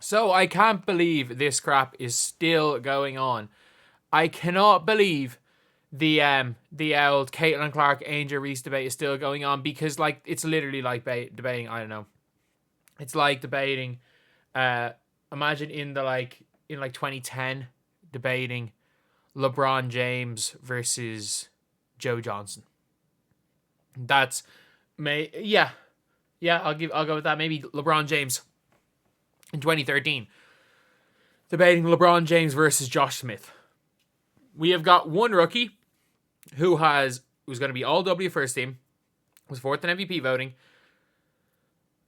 So I can't believe this crap is still going on. I cannot believe the old Caitlin Clark Angel Reese debate is still going on, because like it's literally like debating, I don't know. It's like debating imagine in 2010 debating LeBron James versus Joe Johnson. That's yeah. I'll go with that. Maybe LeBron James in 2013 debating LeBron James versus Josh Smith. We have got one rookie who's going to be all W first team, was fourth in MVP voting,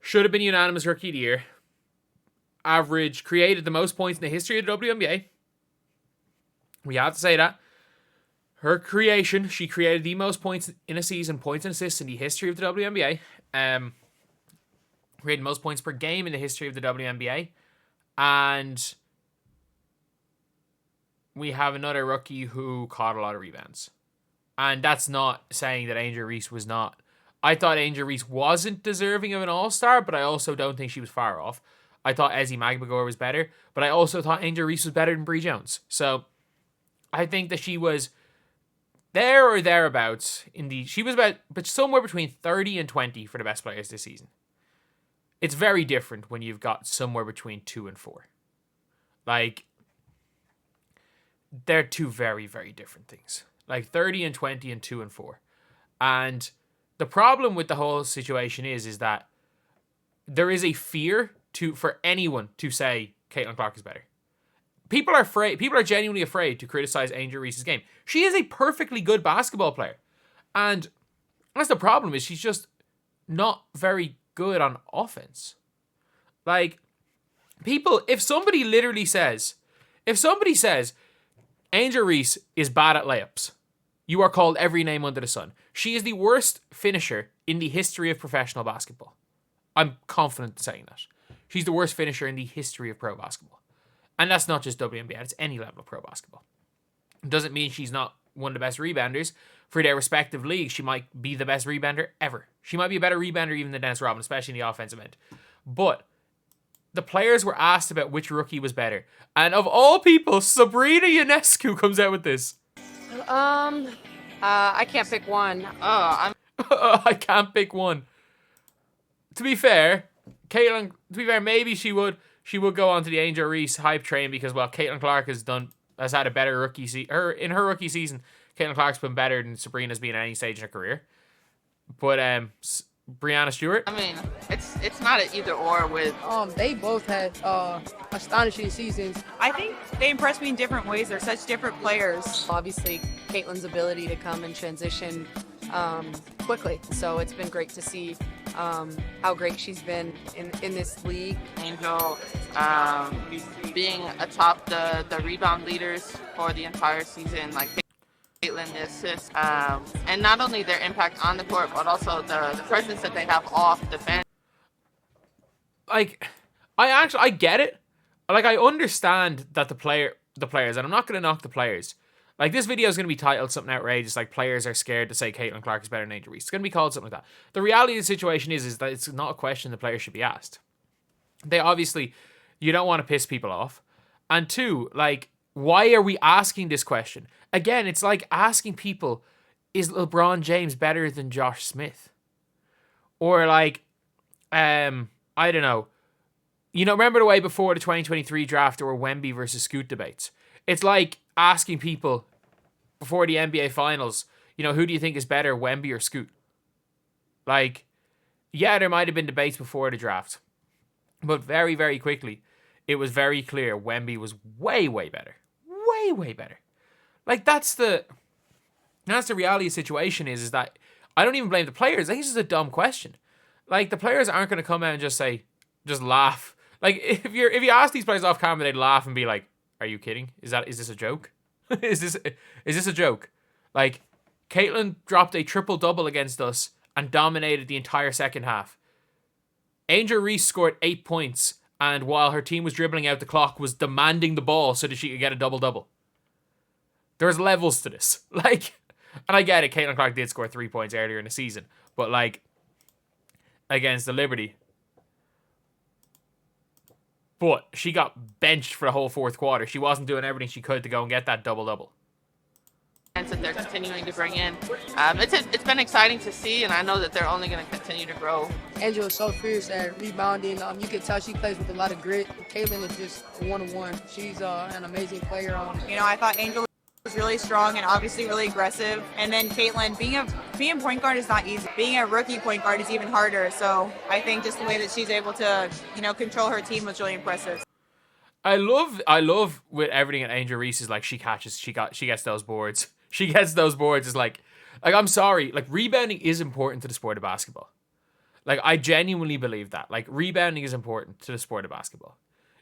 should have been unanimous rookie of the year, created the most points in the history of the WNBA. We have to say that. Her creation, she created the most points in a season, points and assists in the history of the WNBA. Created most points per game in the history of the WNBA. And we have another rookie who caught a lot of rebounds. And that's not saying that Angel Reese was not. I thought Angel Reese wasn't deserving of an all-star, but I also don't think she was far off. I thought Ezzy Magbagor was better, but I also thought Angel Reese was better than Bree Jones. So I think that she was there or thereabouts she was but somewhere between 30 and 20 for the best players this season. It's very different when you've got somewhere between 2 and 4. Like, they're two very, very different things. Like 30 and 20 and 2 and 4. And the problem with the whole situation is that there is a fear for anyone to say Caitlin Clark is better. People are afraid. People are genuinely afraid to criticize Angel Reese's game. She is a perfectly good basketball player. And that's the problem, is she's just not very good on offense. Like, if somebody says Angel Reese is bad at layups, you are called every name under the sun. She is the worst finisher in the history of professional basketball. I'm confident in saying that. She's the worst finisher in the history of pro basketball. And that's not just WNBA, it's any level of pro basketball. It doesn't mean she's not one of the best rebounders. For their respective leagues, she might be the best rebounder ever. She might be a better rebounder even than Dennis Rodman, especially in the offensive end. But the players were asked about which rookie was better. And of all people, Sabrina Ionescu comes out with this. I can't pick one. I can't pick one. To be fair, maybe she would go on to the Angel Reese hype train because, well, Caitlin Clark has had a better rookie season. In her rookie season, Caitlin Clark's been better than Sabrina's been at any stage in her career. But Breanna Stewart. I mean, it's not an either or with. They both had astonishing seasons. I think they impressed me in different ways. They're such different players. Obviously, Caitlin's ability to come and transition quickly. So it's been great to see how great she's been in this league. Angel being atop the rebound leaders for the entire season, like Caitlin, the assists, and not only their impact on the court, but also the presence that they have off the fence. Like, I get it. Like, I understand that the players, and I'm not going to knock the players. Like, this video is going to be titled something outrageous, like players are scared to say Caitlin Clark is better than Angel Reese. It's going to be called something like that. The reality of the situation is that it's not a question the players should be asked. They obviously, you don't want to piss people off. And two, like, why are we asking this question? Again, it's like asking people, is LeBron James better than Josh Smith? Or like, I don't know. Remember the way before the 2023 draft there were Wemby versus Scoot debates? It's like asking people before the NBA Finals, who do you think is better, Wemby or Scoot? Like, yeah, there might have been debates before the draft. But very, very quickly, it was very clear Wemby was way, way better. Way, way better. Like, that's the reality of the situation is that I don't even blame the players. I think this is a dumb question. Like, the players aren't going to come out and just laugh. Like, if you ask these players off camera, they'd laugh and be like, "Are you kidding? Is this a joke? is this a joke?" Like, Caitlin dropped a triple-double against us and dominated the entire second half. Angel Reese scored 8 points, and while her team was dribbling out the clock, was demanding the ball so that she could get a double-double. There's levels to this. Like, and I get it, Caitlin Clark did score 3 points earlier in the season, but like, against the Liberty, but she got benched for the whole fourth quarter. She wasn't doing everything she could to go and get that double-double. That they're continuing to bring in. It's been exciting to see, and I know that they're only going to continue to grow. Angel is so fierce at rebounding. You can tell she plays with a lot of grit. Caitlin is just one-on-one. She's an amazing player. I thought Angel was really strong and obviously really aggressive. And then Caitlin, being a point guard is not easy. Being a rookie point guard is even harder. So I think just the way that she's able to, control her team was really impressive. I love with everything at Angel Reese is like she gets those boards. She gets those boards. It's like I'm sorry, like rebounding is important to the sport of basketball. Like I genuinely believe that. Like rebounding is important to the sport of basketball.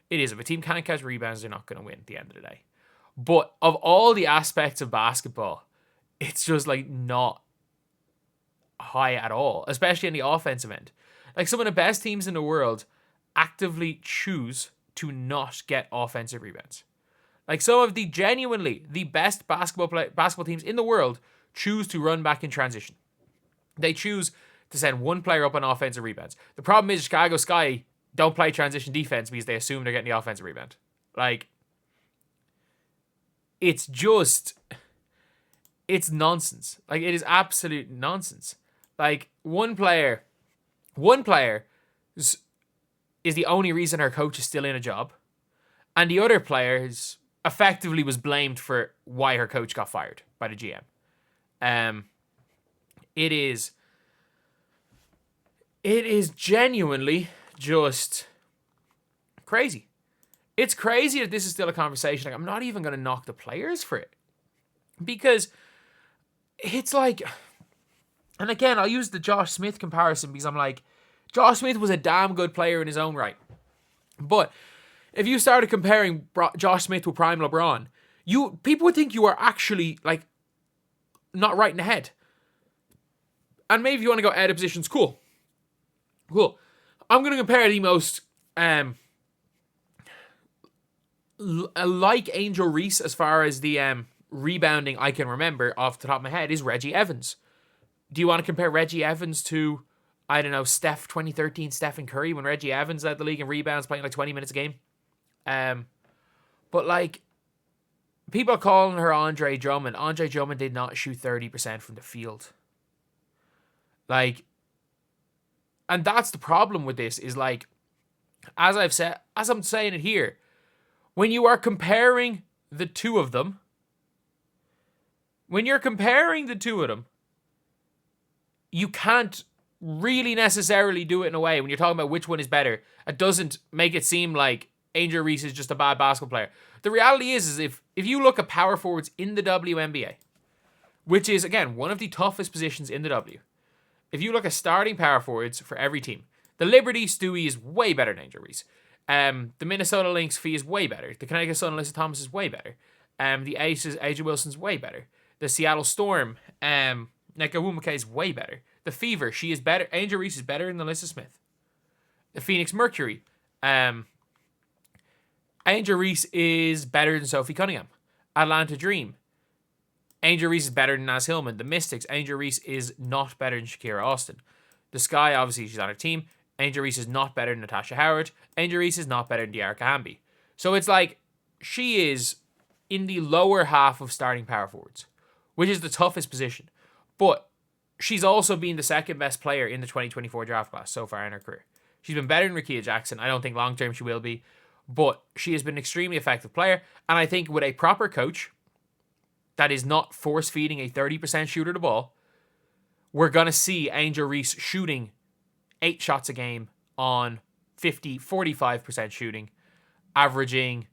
It is. If a team can't catch rebounds, they're not going to win at the end of the day. But of all the aspects of basketball, it's just like not high at all, especially in the offensive end. Like some of the best teams in the world actively choose to not get offensive rebounds. Like some of the genuinely the best basketball teams in the world choose to run back in transition. They choose to send one player up on offensive rebounds. The problem is Chicago Sky don't play transition defense because they assume they're getting the offensive rebound. Like, it's nonsense. Like, it is absolute nonsense. Like, one player is the only reason her coach is still in a job. And the other player effectively was blamed for why her coach got fired by the GM. It is genuinely just crazy. It's crazy that this is still a conversation. Like, I'm not even going to knock the players for it. Because it's like... And again, I'll use the Josh Smith comparison because I'm like, Josh Smith was a damn good player in his own right. But if you started comparing Josh Smith with prime LeBron, people would think you are actually, like, not right in the head. And maybe if you want to go out of positions, cool. I'm going to compare the most like Angel Reese as far as the rebounding I can remember off the top of my head is Reggie Evans. Do you want to compare Reggie Evans to, I don't know, 2013 Stephen Curry when Reggie Evans led the league in rebounds playing like 20 minutes a game? But like, people are calling her Andre Drummond. Andre Drummond did not shoot 30% from the field. Like, and that's the problem with this is like, as I'm saying it here, when you are comparing the two of them, you can't really necessarily do it in a way when you're talking about which one is better. It doesn't make it seem like Angel Reese is just a bad basketball player. The reality is if you look at power forwards in the WNBA, which is, again, one of the toughest positions in the W, if you look at starting power forwards for every team, the Liberty Stewie is way better than Angel Reese. The Minnesota Lynx Fee is way better. The Connecticut Sun Alyssa Thomas is way better. The Aces Aja Wilson's way better. The Seattle Storm Neka Wumake is way better. The Fever, she is better. Angel Reese is better than Alyssa Smith. The Phoenix Mercury, Angel Reese is better than Sophie Cunningham. Atlanta Dream, Angel Reese is better than Naz Hillman. The Mystics, Angel Reese is not better than Shakira Austin. The Sky, obviously she's on her team. Angel Reese is not better than Natasha Howard. Angel Reese is not better than Diarra Hamby. So it's like, she is in the lower half of starting power forwards, which is the toughest position. But she's also been the second best player in the 2024 draft class so far in her career. She's been better than Rakia Jackson. I don't think long term she will be, but she has been an extremely effective player. And I think with a proper coach that is not force feeding a 30% shooter the ball, we're going to see Angel Reese shooting 8 shots a game on 45% shooting, averaging,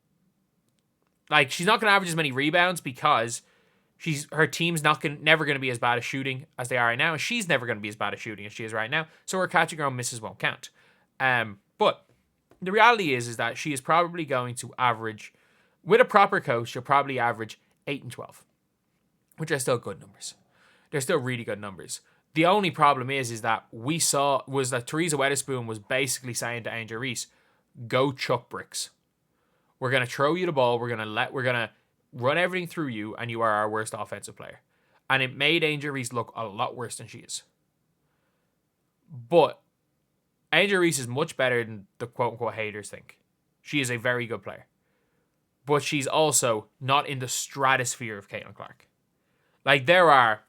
like, she's not going to average as many rebounds because her team's never going to be as bad at shooting as they are right now, and she's never going to be as bad at shooting as she is right now, so her catching her own misses won't count. But the reality is that she is probably going to average, with a proper coach, she'll probably average 8 and 12, which are still good numbers. They're still really good numbers. The only problem is that that Teresa Weatherspoon was basically saying to Angel Reese, go chuck bricks. We're going to throw you the ball. We're going to run everything through you, and you are our worst offensive player. And it made Angel Reese look a lot worse than she is. But Angel Reese is much better than the quote-unquote haters think. She is a very good player. But she's also not in the stratosphere of Caitlin Clark. Like, there are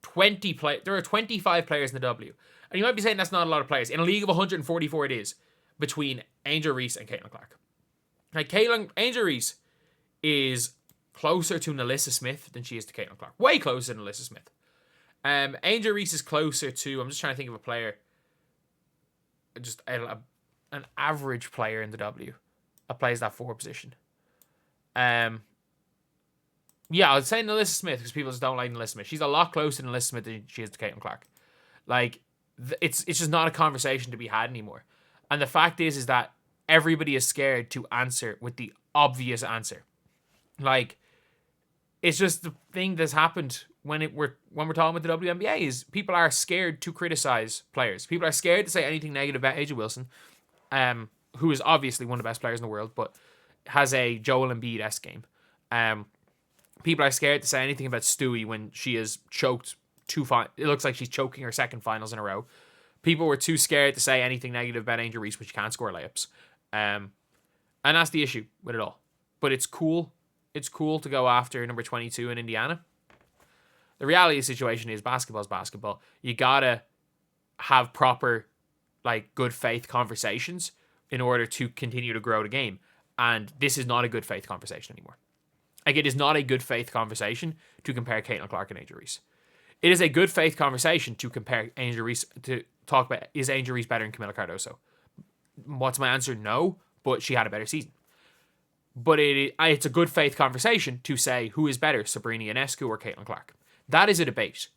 25 players in the W. And you might be saying that's not a lot of players. In a league of 144 it is, between Angel Reese and Caitlin Clark. Like, Angel Reese is closer to Nalissa Smith than she is to Caitlin Clark. Way closer than Nalissa Smith. Angel Reese is closer to, I'm just trying to think of a player, just an average player in the W that plays that 4 position. Yeah, I'd say Nalissa Smith because people just don't like Nalissa Smith. She's a lot closer to Nalissa Smith than she is to Caitlin Clark. Like, it's just not a conversation to be had anymore. And the fact is that everybody is scared to answer with the obvious answer. Like, it's just the thing that's happened when we're talking about the WNBA is people are scared to criticize players. People are scared to say anything negative about A'ja Wilson, who is obviously one of the best players in the world, but has a Joel Embiid-esque game. People are scared to say anything about Stewie when she has choked it looks like she's choking her second finals in a row. People were too scared to say anything negative about Angel Reese when she can't score layups. And that's the issue with it all. But it's cool. It's cool to go after number 22 in Indiana. The reality of the situation is basketball's basketball. You gotta have proper, like, good faith conversations in order to continue to grow the game. And this is not a good faith conversation anymore. Like, it is not a good faith conversation to compare Caitlin Clark and Angel Reese. It is a good faith conversation to compare Angel Reese, to talk about, is Angel Reese better than Camila Cardoso? What's my answer? No, but she had a better season. But it's a good faith conversation to say who is better, Sabrina Ionescu or Caitlin Clark. That is a debate.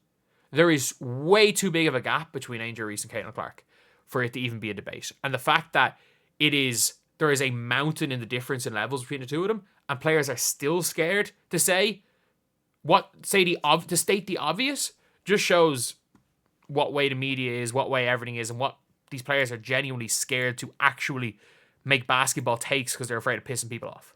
There is way too big of a gap between Angel Reese and Caitlin Clark for it to even be a debate. And the fact that there is a mountain in the difference in levels between the two of them, and players are still scared to say to state the obvious, just shows what way the media is, what way everything is, and what these players are genuinely scared to actually make basketball takes because they're afraid of pissing people off.